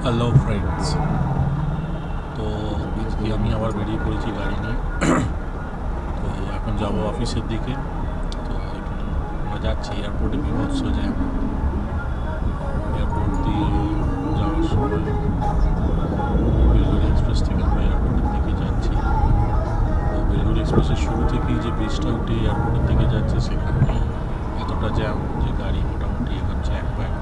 Hello friends. তো আজকে আমি আবার বেরিয়ে পড়েছি গাড়ি নিয়ে। তো এখন যাব অফিসের দিকে। তো এখন আমরা যাচ্ছি এয়ারপোর্টে, বিভৎস জ্যাম। এয়ারপোর্ট দিয়ে যাওয়ার সময় বেলগুড়ি এক্সপ্রেস থেকে আমরা এয়ারপোর্টের দিকে যাচ্ছি। তো বেলগুড়ি এক্সপ্রেসের শুরু থেকেই যে ব্রিজটা উঠে এয়ারপোর্টের দিকে যাচ্ছে, সেখানেই এতটা জ্যাম যে গাড়ি মোটামুটি এগোচ্ছে এক পায়ে।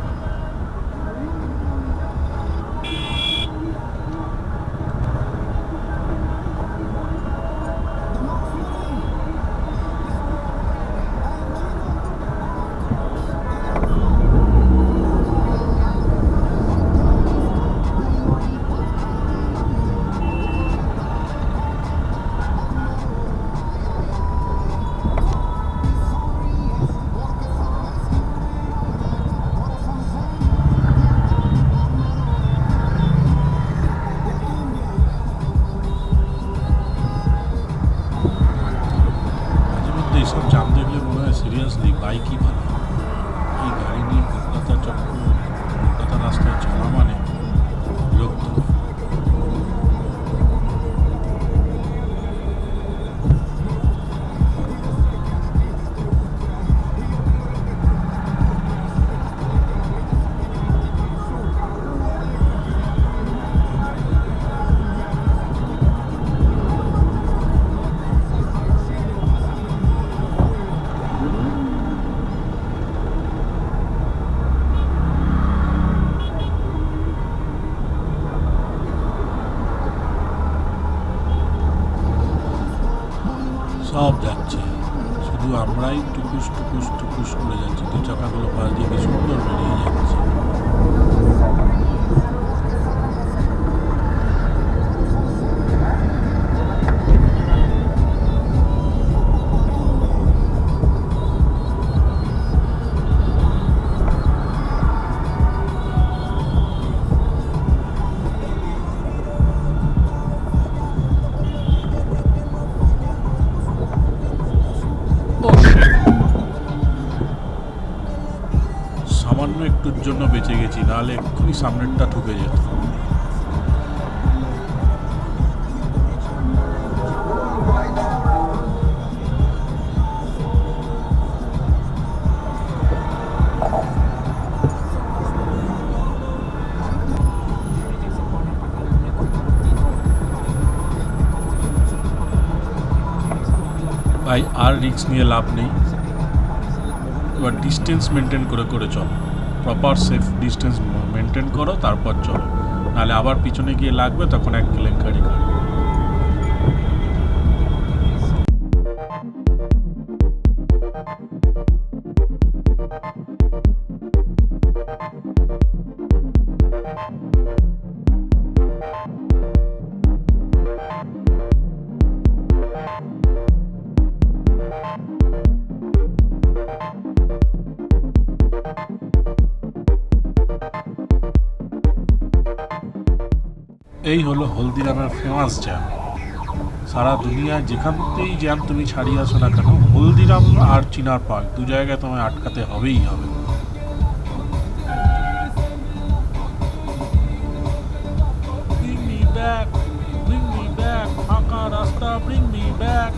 এইসব জাম দেখলে মনে হয় সিরিয়াসলি বাইকই ভালো। এই গাড়ি নিয়ে কলকাতা রাস্তায় চলা মানে বিরক্ত। সব যাচ্ছে, শুধু আমরাই টুকুস টুকুস টুকুস করে যাচ্ছি। দু চাকাগুলো পাশ দিয়ে কি সুন্দর বেরিয়ে যাচ্ছে। সামান্য একটুর জন্য বেঁচে গেছি, নাহলে এক্ষুনি সামনেরটা ঠুকে যেত। ভাই আর রিস্ক নিয়ে লাভ নেই। এবার ডিস্টেন্স মেনটেন করে করে চলো, প্রপার সেফ ডিস্টেন্স মেনটেন করো, তারপর চলো, নাহলে আবার পিছনে গিয়ে লাগবে, তখন এক কেলেঙ্কারি কাটবে। এই হলো হলদিরামের ফেমাস জ্যাম। সারা দুনিয়ায় যেখানতেই জ্যাম তুমি ছাড়িয়ে আসো না কেন, হলদিরাম আর চিনার পার্ক দু জায়গায় তোমায় আটকাতে হবেই হবে। Bring me back, bring me back, ফাঁকা রাস্তা, bring me back.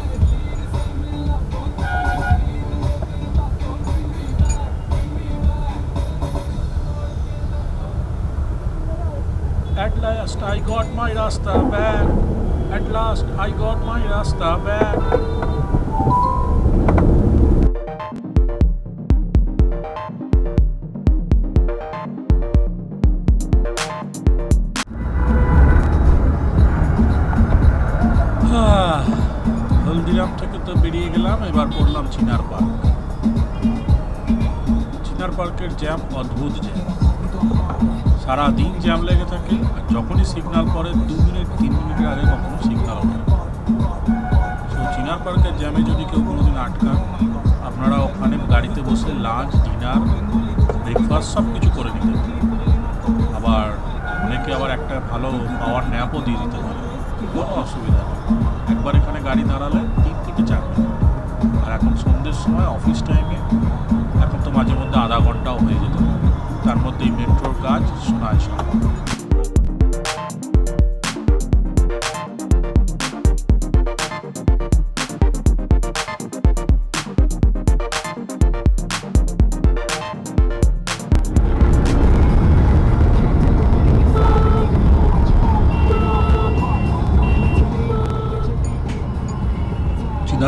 At last I got my Rasta back. At last I got my Rasta back. Haldiram থেকে তো বেরিয়ে গেলাম, এবার পড়লাম চিনার পার্ক। চিনার পার্কের জ্যাম অদ্ভুত জ্যাম, সারাদিন জ্যাম লেগে থাকে। আর যখনই সিগন্যাল পরে 2 মিনিট 3 মিনিটের আগে কখনো সিগন্যাল হয়। তো চিনার পার্কের জ্যামে যদি কেউ কোনোদিন আটকান, আপনারা ওখানে গাড়িতে বসে লাঞ্চ, ডিনার, ব্রেকফাস্ট সব কিছু করে নিতে পারেন। আবার অনেকে আবার একটা ভালো পাওয়ার ন্যাপও দিয়ে দিতে পারে, কোনো অসুবিধা নেই। একবার এখানে গাড়ি দাঁড়ালে 3 থেকে 4 মিনিট। আর এখন সন্ধ্যের সময় অফিস টাইমে এখন তো মাঝে মধ্যে আধা ঘন্টাও হয়ে যেত, তার মধ্যেই মেট্রোর কাজ শোনায়।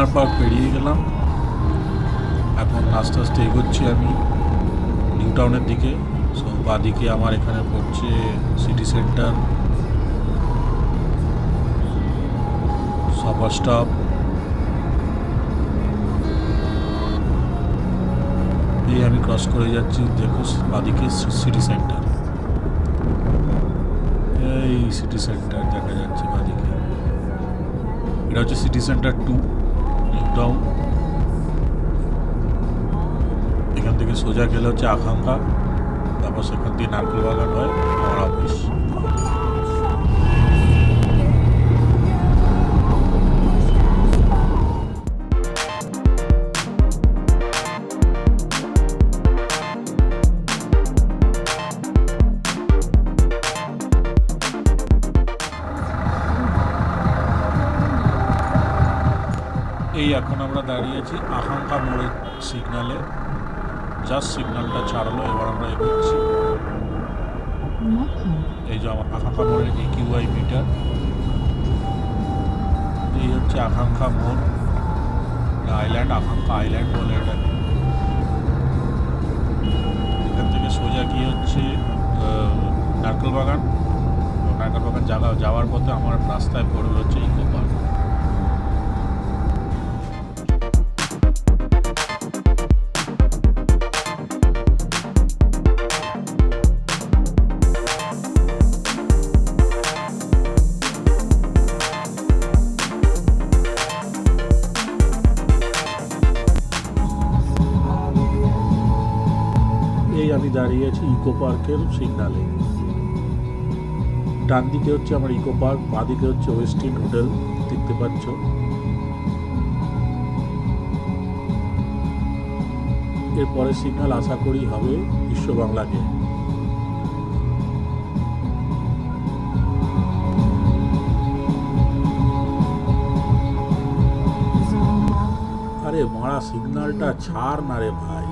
চিনার পার্ক পেরিয়ে গেলাম। এখন আস্তে আস্তে এগোচ্ছি আমি নিউ টাউনের দিকে। সো বাদিকে আমার এখানে পড়ছে সিটি সেন্টার, সুপার স্টপ। এই আমি ক্রস করে যাচ্ছি, দেখো বাদিকে সিটি সেন্টার। এই সিটি সেন্টার দেখা যাচ্ছে বাদিকে, এটা হচ্ছে সিটি সেন্টার 2 নিউ টাউন। এখান থেকে সোজা গেলে হচ্ছে আকাঙ্ক্ষা, তারপর সেখান দিয়ে নারকেল বাগান হয় আমার অফিস। এই এখন আমরা দাঁড়িয়ে আছি আকাঙ্ক্ষা মোড়ের সিগনালে, জাস্ট সিগন্যালটা ছাড়লো, এবার আমরা এগোচ্ছি। এই যে আমার আকাঙ্ক্ষা মোড়ের AQI মিটার, এই হচ্ছে আকাঙ্ক্ষা মোড় আইল্যান্ড, আকাঙ্ক্ষা আইল্যান্ড বলে এটাকে। এখান থেকে সোজা গিয়ে হচ্ছে নারকেল বাগান। নারকেল বাগান যাওয়ার পথে আমার রাস্তায় পড়বে হচ্ছে ইকো পার্ক। আমি দাঁড়িয়ে আছি ইকো পার্কের সিগনালে। ডান দিকে হচ্ছে আমার ইকো পার্ক, বাঁ দিকে হচ্ছে ওয়েস্টিন হোটেল, দেখতে পাচ্ছ। এরপরে সিগন্যাল আশা করি হবে বিশ্ব বাংলা গেট। আরে মারা সিগন্যালটা ছাড় না রে ভাই।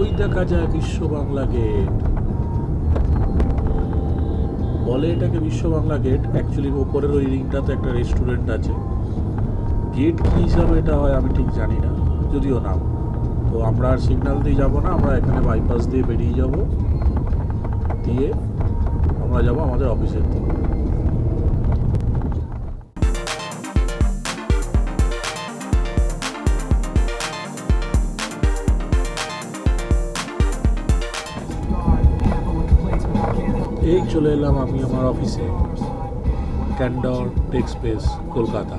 ওই দেখা যায় বিশ্ব বাংলা গেট, বলে এটাকে বিশ্ব বাংলা গেট। অ্যাকচুয়ালি ওপরের ওই রিংটাতে একটা রেস্টুরেন্ট আছে। গেট কী হিসাবে এটা হয় আমি ঠিক জানি না, যদিও নাম। তো আমরা আর সিগন্যাল দিয়ে যাবো না, আমরা এখানে বাইপাস দিয়ে বেরিয়ে যাব, দিয়ে আমরা যাব আমাদের অফিসের দিকে। এই চলে এলাম আমি আমার অফিসে, ক্যান্ডর টেক স্পেস কলকাতা।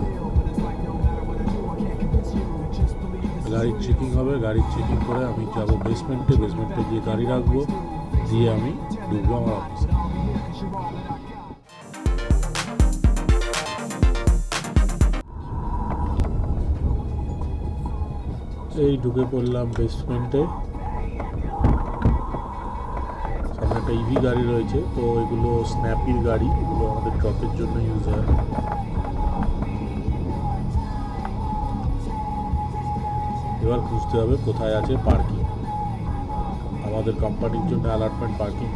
গাড়ির চেকিং হবে, গাড়ির চেকিং করে আমি যাবো বেসমেন্টে, বেসমেন্টে গিয়ে গাড়ি রাখবো, দিয়ে আমি ঢুকবো আমার অফিসে। এই ঢুকে পড়লাম বেসমেন্টে। সামনে একটা ইভি গাড়ি রয়েছে, তো এগুলো স্ন্যাপির গাড়ি, এগুলো আমাদের ট্রাকের জন্য ইউজ হয়। এবার খুঁজতে হবে কোথায় আছে পার্কিং, আমাদের কোম্পানির জন্য অ্যালটমেন্ট পার্কিং।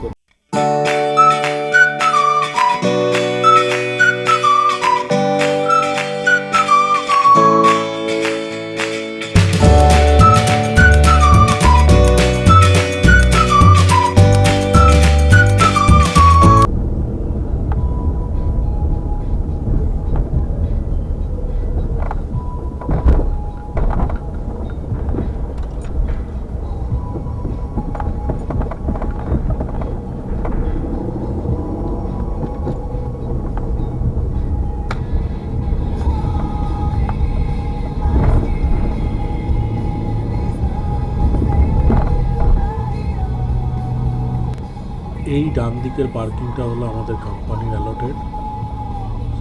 এই ডান দিকের পার্কিংটা হলো আমাদের কোম্পানির অ্যালটেড,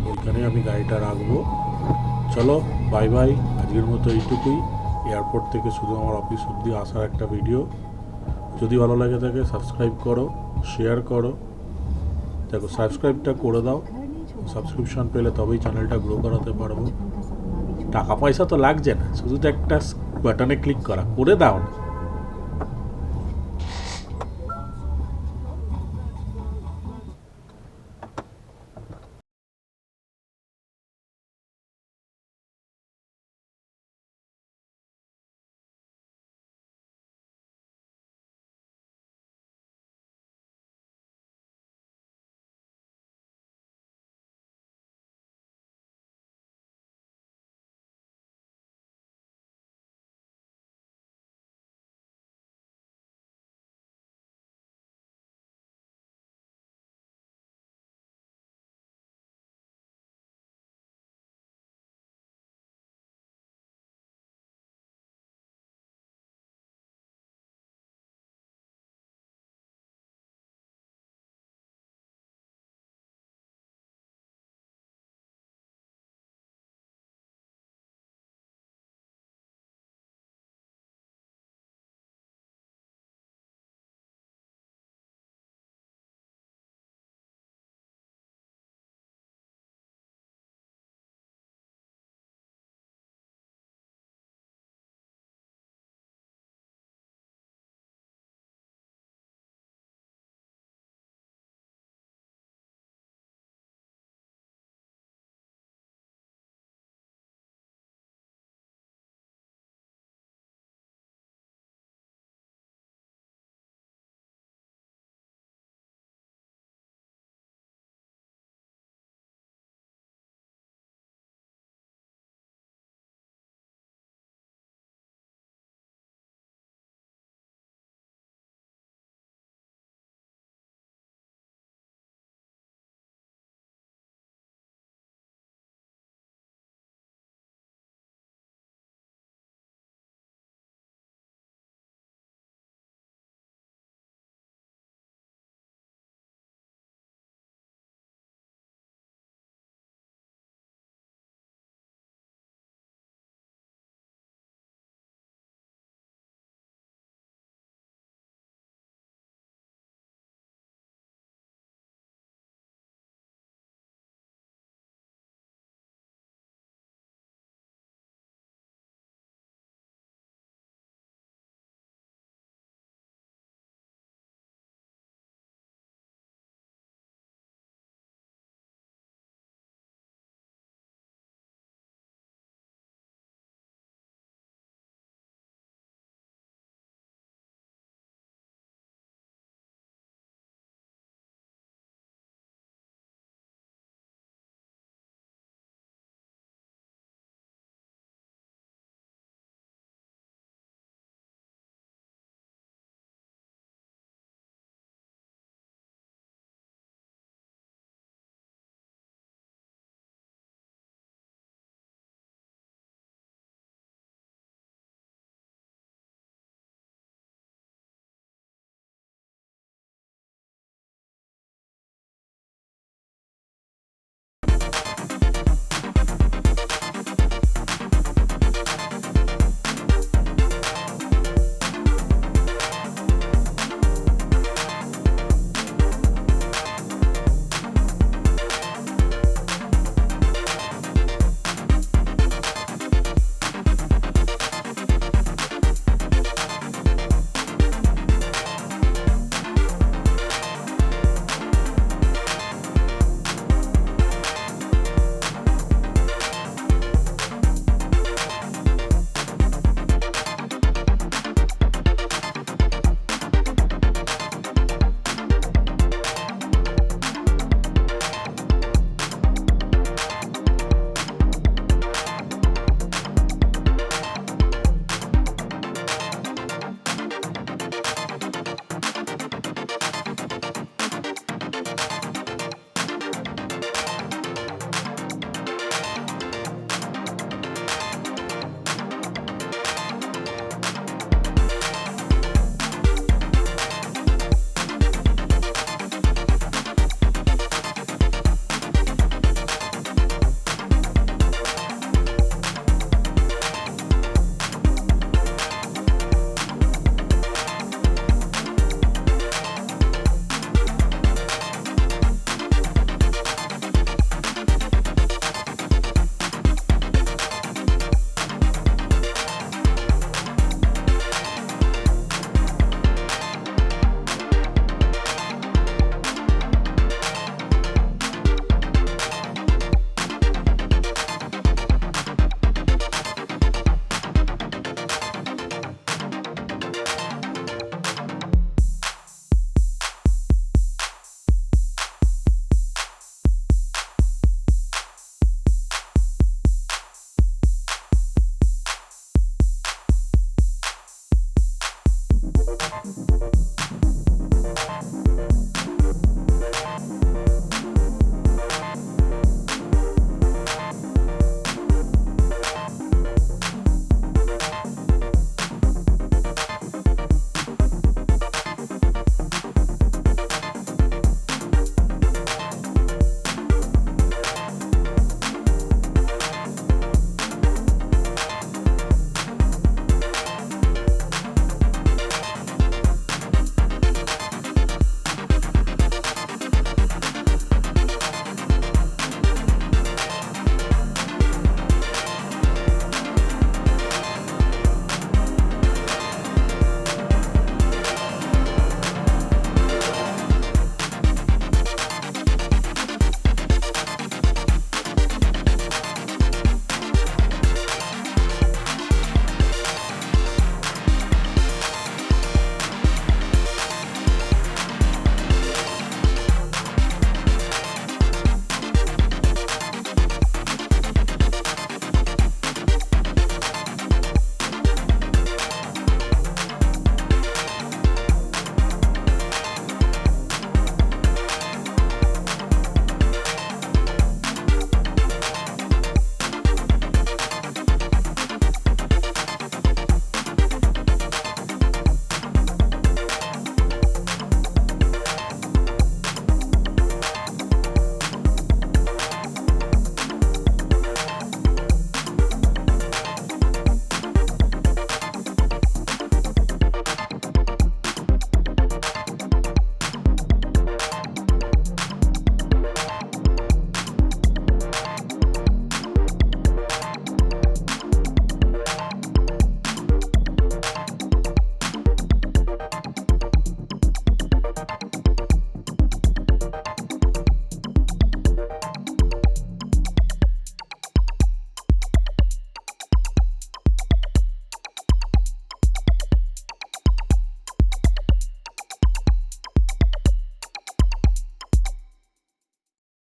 ওইখানে আমি গাড়িটা রাখবো। চলো বাই বাই। আজকের মতো এইটুকুই। এয়ারপোর্ট থেকে শুধু আমার অফিস অব্দি আসার একটা ভিডিও। যদি ভালো লাগে থাকে সাবস্ক্রাইব করো, শেয়ার করো। দেখো সাবস্ক্রাইবটা করে দাও, সাবস্ক্রিপশন পেলে তবেই চ্যানেলটা গ্রো করাতে পারবো। টাকা পয়সা তো লাগছে না, শুধু তো একটা বাটনে ক্লিক করা, করে দাও না।